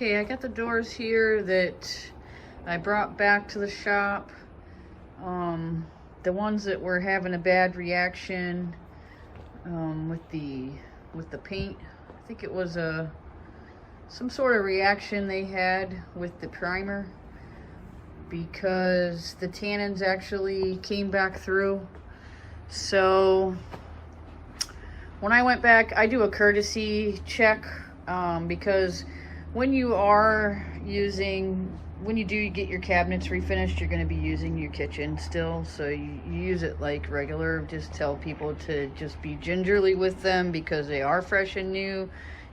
Okay, I got the doors here that I brought back to the shop. The ones that were having a bad reaction with the paint. I think it was some sort of reaction they had with the primer, because the tannins actually came back through. So when I went back, I do a courtesy check, because when you do get your cabinets refinished, you're going to be using your kitchen still, so you use it like regular. Just tell people to just be gingerly with them, because they are fresh and new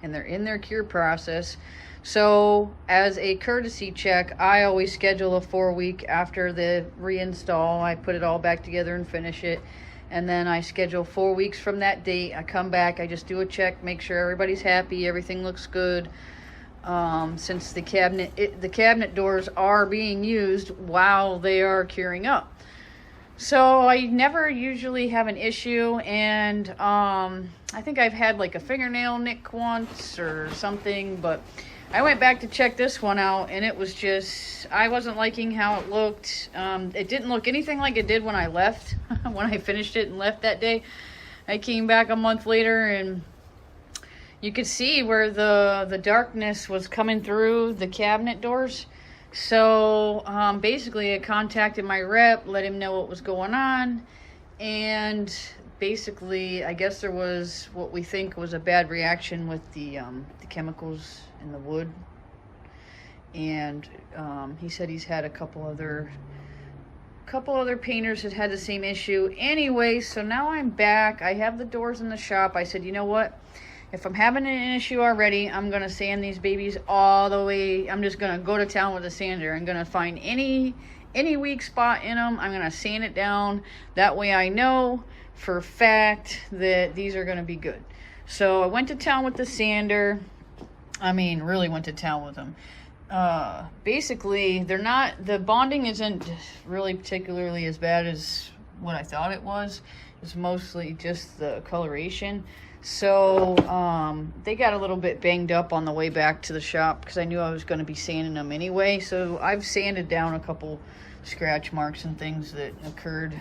and they're in their cure process. So as a courtesy check, I always schedule a 4-week after the reinstall. I put it all back together and finish it, and then I schedule 4 weeks from that date. I come back, I just do a check, make sure everybody's happy, everything looks good. Since the cabinet doors are being used while they are curing up, so I never usually have an issue. And I think I've had like a fingernail nick once or something, but I went back to check this one out, and it was just, I wasn't liking how it looked. It didn't look anything like it did when I left. When I finished it and left that day, I came back a month later, and you could see where the darkness was coming through the cabinet doors. So basically I contacted my rep, let him know what was going on, and basically I guess there was what we think was a bad reaction with the chemicals in the wood. And he said he's had a couple other painters that had the same issue. Anyway, so now I'm back. I have the doors in the shop. I said, you know what? If I'm having an issue already, I'm going to sand these babies all the way. I'm just going to go to town with a sander. I'm going to find any weak spot in them. I'm going to sand it down. That way I know for a fact that these are going to be good. So I went to town with the sander. I mean, really went to town with them. Basically, the bonding isn't really particularly as bad as what I thought it was. It's mostly just the coloration. So they got a little bit banged up on the way back to the shop, because I knew I was going to be sanding them anyway. So I've sanded down a couple scratch marks and things that occurred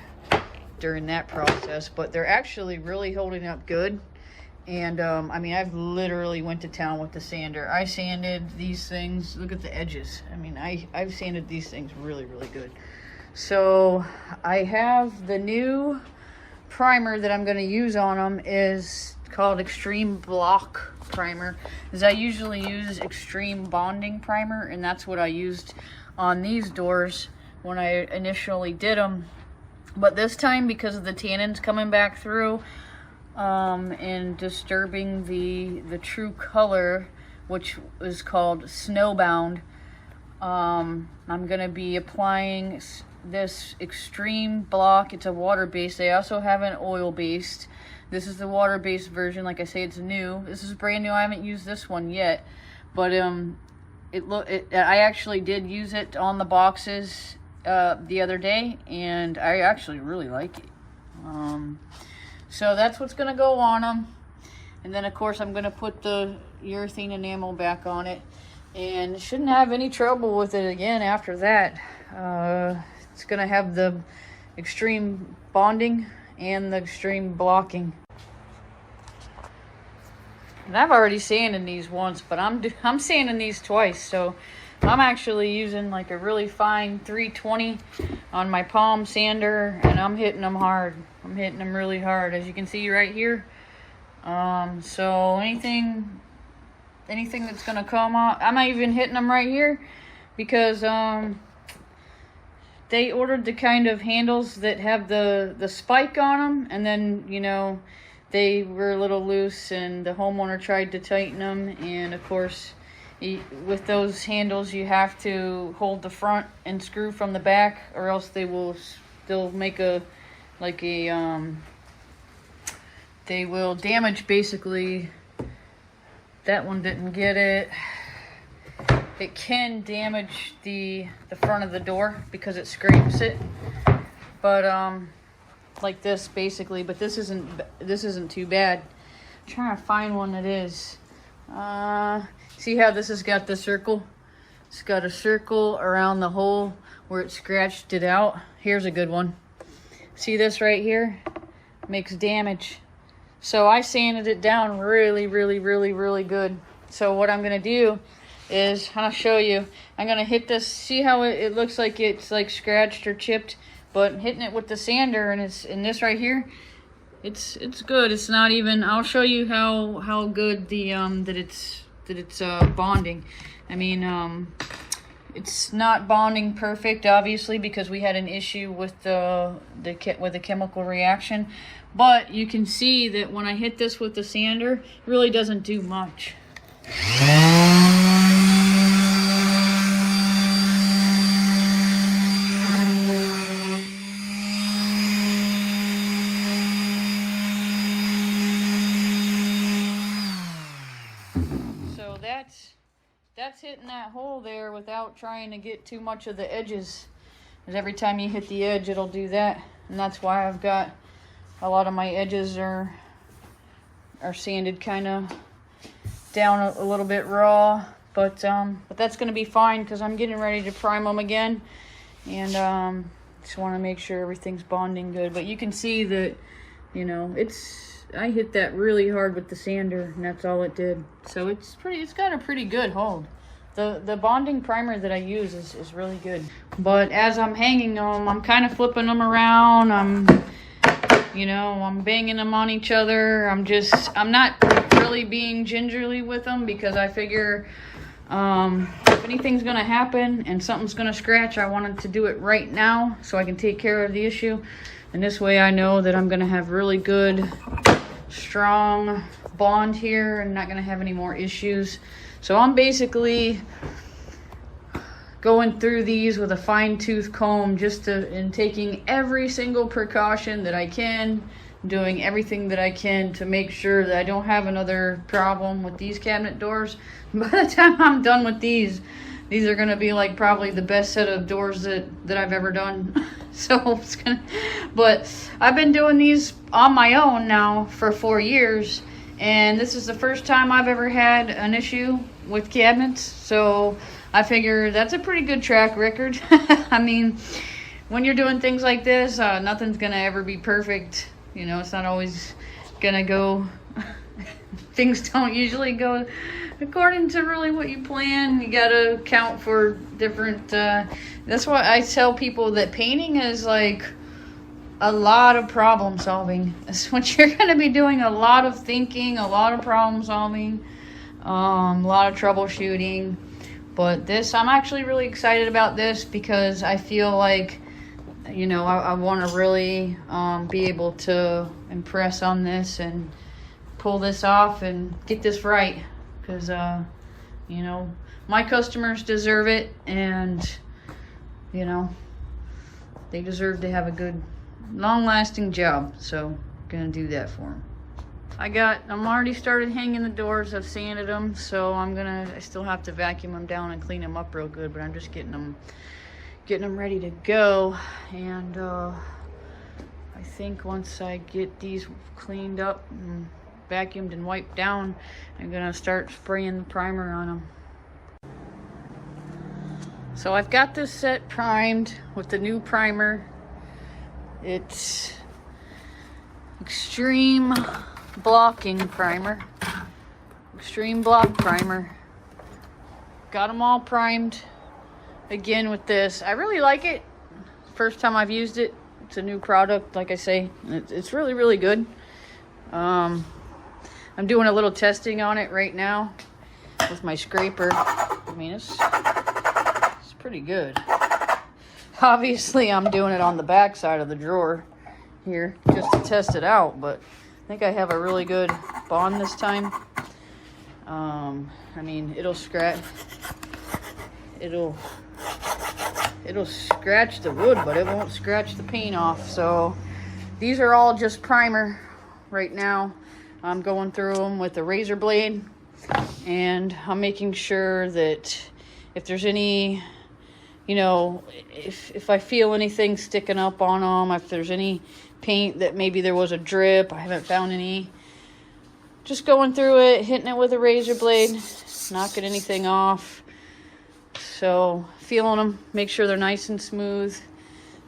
during that process, but they're actually really holding up good. And I mean, I've literally went to town with the sander. I sanded these things. Look at the edges. I mean, I've sanded these things really, really good. So I have the new primer that I'm going to use on them is called Extreme Block Primer, because I usually use Extreme Bonding Primer, and that's what I used on these doors when I initially did them. But this time, because of the tannins coming back through and disturbing the true color, which is called Snowbound, I'm going to be applying this Extreme Block. It's a water-based. They also have an oil-based. This is the water-based version. Like I say, it's new. This is brand new. I haven't used this one yet, but I actually did use it on the boxes the other day, and I actually really like it. So that's what's going to go on them. And then, of course, I'm going to put the urethane enamel back on it, and shouldn't have any trouble with it again after that. It's going to have the extreme bonding and the extreme blocking. And I've already sanded these once, but I'm sanding these twice. So I'm actually using like a really fine 320 on my palm sander, and I'm hitting them hard. I'm hitting them really hard, as you can see right here. So anything that's gonna come out, I'm not even hitting them right here, because they ordered the kind of handles that have the spike on them, and then, you know, they were a little loose, and the homeowner tried to tighten them, and of course with those handles you have to hold the front and screw from the back, or else they'll make they will damage, basically. That one didn't get it. It can damage the front of the door because it scrapes it, but like this basically. But this isn't too bad. I'm trying to find one that is. See how this has got the circle? It's got a circle around the hole where it scratched it out. Here's a good one. See this right here? Makes damage. So I sanded it down really, really, really, really good. So what I'm gonna do is, I'll show you. I'm gonna hit this. See how it looks like it's like scratched or chipped, but hitting it with the sander, and it's in this right here. It's good. It's not even. I'll show you how good the that it's bonding. I mean, it's not bonding perfect, obviously, because we had an issue with the chemical reaction. But you can see that when I hit this with the sander, it really doesn't do much. So that's hitting that hole there without trying to get too much of the edges. Because every time you hit the edge, it'll do that. And that's why I've got a lot of my edges are sanded kind of down a little bit raw. But that's going to be fine because I'm getting ready to prime them again. And just want to make sure everything's bonding good. But you can see that, you know, I hit that really hard with the sander, and that's all it did. So it's got a pretty good hold. The bonding primer that I use is really good. But as I'm hanging them, I'm kind of flipping them around. I'm banging them on each other. I'm not really being gingerly with them because I figure if anything's gonna happen and something's gonna scratch, I wanted to do it right now so I can take care of the issue. And this way I know that I'm gonna have really good, strong bond here and not gonna have any more issues. So I'm basically going through these with a fine-tooth comb and taking every single precaution that I can, doing everything that I can to make sure that I don't have another problem with these cabinet doors. By the time I'm done with these are gonna be like probably the best set of doors that I've ever done. So but I've been doing these on my own now for 4 years, and this is the first time I've ever had an issue with cabinets. So I figure that's a pretty good track record. I mean, when you're doing things like this, nothing's gonna ever be perfect. You know, it's not always gonna go, things don't usually go according to really what you plan. You gotta account for different, that's why I tell people that painting is like a lot of problem solving. That's what you're gonna be doing, a lot of thinking, a lot of problem solving, a lot of troubleshooting. But this, I'm actually really excited about this because I feel like, you know, I want to really be able to impress on this and pull this off and get this right. Because, you know, my customers deserve it, and, you know, they deserve to have a good, long-lasting job. So, I'm going to do that for them. I'm already started hanging the doors. I've sanded them, so I still have to vacuum them down and clean them up real good, but I'm just getting them ready to go. And I think once I get these cleaned up and vacuumed and wiped down, I'm gonna start spraying the primer on them. So I've got this set primed with the new primer. It's Extreme Blocking Primer. Extreme Block Primer. Got them all primed again with this. I really like it. First time I've used it. It's a new product, like I say. It's really, really good. I'm doing a little testing on it right now with my scraper. I mean, it's pretty good. Obviously, I'm doing it on the back side of the drawer here just to test it out, but I think I have a really good bond this time. I mean, it'll scratch the wood, but it won't scratch the paint off. So these are all just primer right now. I'm going through them with a razor blade, and I'm making sure that if there's any, you know, if I feel anything sticking up on them, if there's any paint that maybe there was a drip, I haven't found any. just going through it, hitting it with a razor blade, knocking anything off. So feeling them, make sure they're nice and smooth.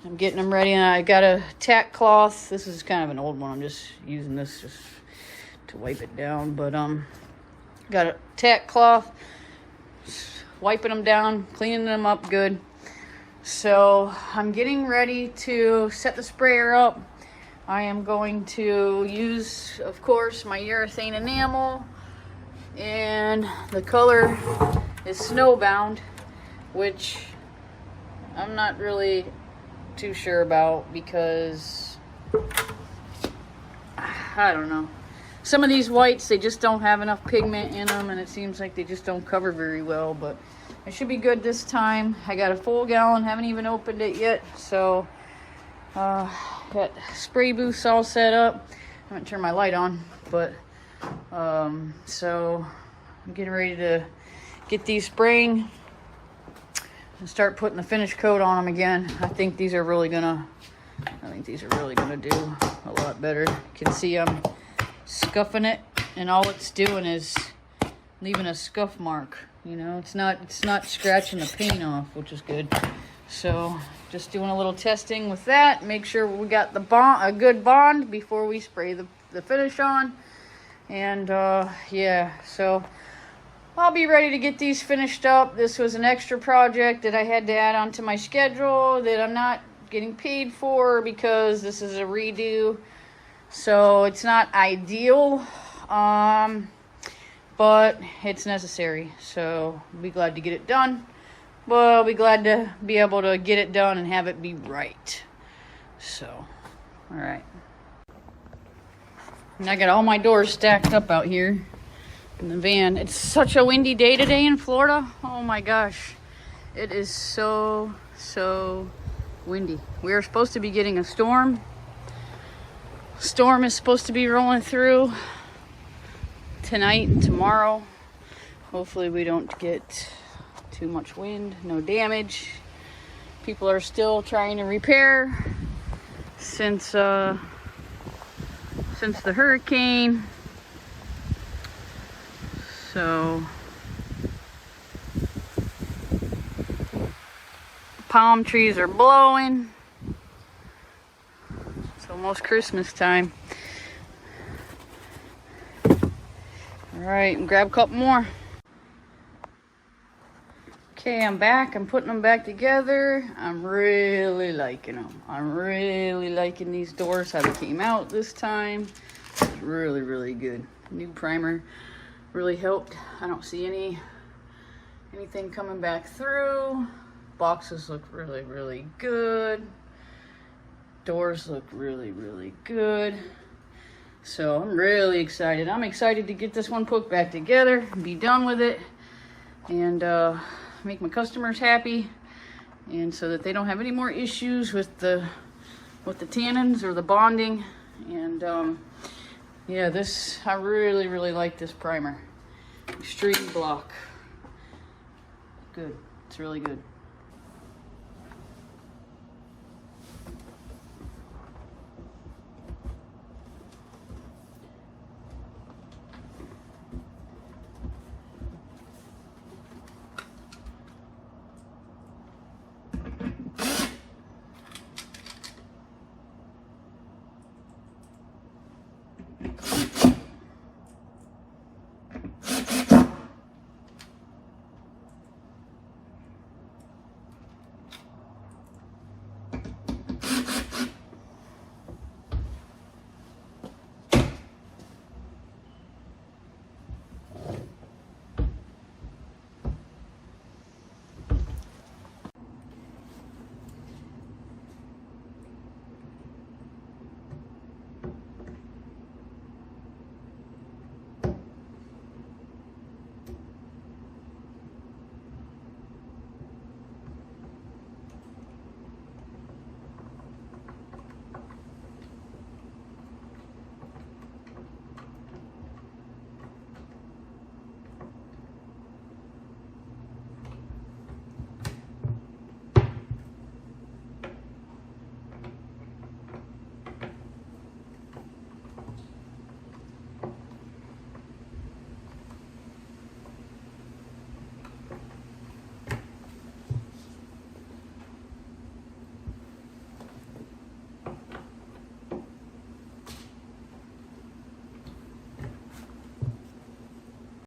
I'm getting them ready, and I got a tack cloth. This is kind of an old one. I'm just using this just to wipe it down. But got a tack cloth, wiping them down, cleaning them up good. So I'm getting ready to set the sprayer up. I am going to use, of course, my urethane enamel, and the color is Snowbound, which I'm not really too sure about because I don't know. Some of these whites, they just don't have enough pigment in them, and it seems like they just don't cover very well, but it should be good this time. I got a full gallon, haven't even opened it yet, so got spray booths all set up. I haven't turned my light on, but so I'm getting ready to get these spraying and start putting the finish coat on them again. I think these are really gonna do a lot better. You can see I'm scuffing it, and all it's doing is leaving a scuff mark. You know, it's not scratching the paint off, which is good. So just doing a little testing with that. Make sure we got a good bond before we spray the finish on. And yeah, so I'll be ready to get these finished up. This was an extra project that I had to add onto my schedule that I'm not getting paid for because this is a redo. So it's not ideal, but it's necessary. So I'll be glad to get it done. Well, I'll be glad to be able to get it done and have it be right. So, all right. And I got all my doors stacked up out here in the van. It's such a windy day today in Florida. Oh my gosh. It is so windy. We are supposed to be getting a storm. Storm is supposed to be rolling through tonight and tomorrow. Hopefully we don't get too much wind, no damage. People are still trying to repair since the hurricane. So palm trees are blowing. It's almost Christmas time. All right, grab a couple more. Okay, I'm back. I'm putting them back together. I'm really liking them. I'm really liking these doors, how they came out this time. It's really good. New primer really helped. I don't see anything coming back through. Boxes look really good. Doors look really good. So I'm really excited. I'm excited to get this one put back together, be done with it, and make my customers happy, and so that they don't have any more issues with the tannins or the bonding. And yeah, I really like this primer. Extreme Block. Good. It's really good.